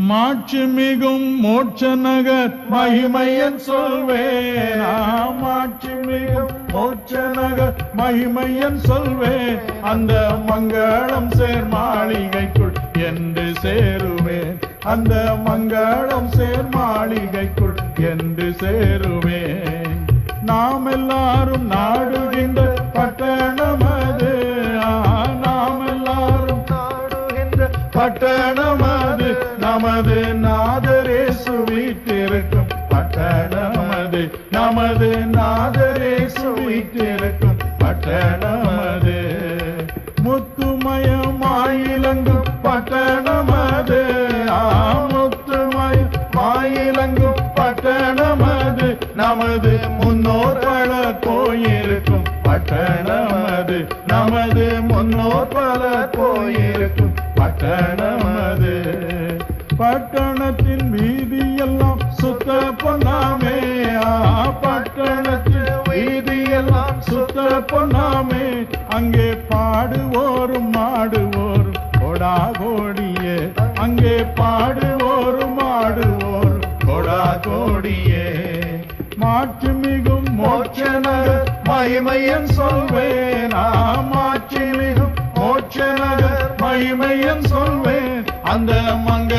மாட்சி மிகும் மோட்ச நகர் மகிமையன் சொல்வேன். மாட்சி மிகும் மோட்ச நகர் மகிமையன் சொல்வேன். அந்த மங்களம் சேர் மாளிகைக்குள் என்று சேருவேன். அந்த மங்களம் சேர் மாளிகைக்குள் என்று சேருவேன். நாம் எல்லாரும் நாடுகின்ற பட்டணம் அது. நாம் எல்லாரும் நாடுகின்ற பட்டணம் அது. நமது நாதரேசு வீட்டிருக்கும் பட்டணம் அது. நமது நாதரேசு வீட்டிருக்கும் பட்டணம் அது. முத்துமயமாயிலங்கும் பட்டணம் அது. முத்துமயமாயிலங்கும் பட்டணம் அது. நமது முன்னோர் பல போயிருக்கும் பட்டணம் அது. நமது முன்னோர் பல போயிருக்கும் பட்டணம் அது. பட்டணத்தின் வீதியெல்லாம் சுத்த பொன்னாமே. பட்டணத்தின் வீதியெல்லாம் சுத்த பொன்னாமே. அங்கே பாடுவோரும் மாடுவோரும் கொடா கோடியே. அங்கே பாடுவோரும் மாடுவோரும் கொடா கோடியே. மாட்சி மிகும் மோட்ச நகர் மகிமையன் சொல்வேன். மாட்சி மிகும் மோட்ச நகர் மகிமையன் சொல்வேன். அந்த மங்க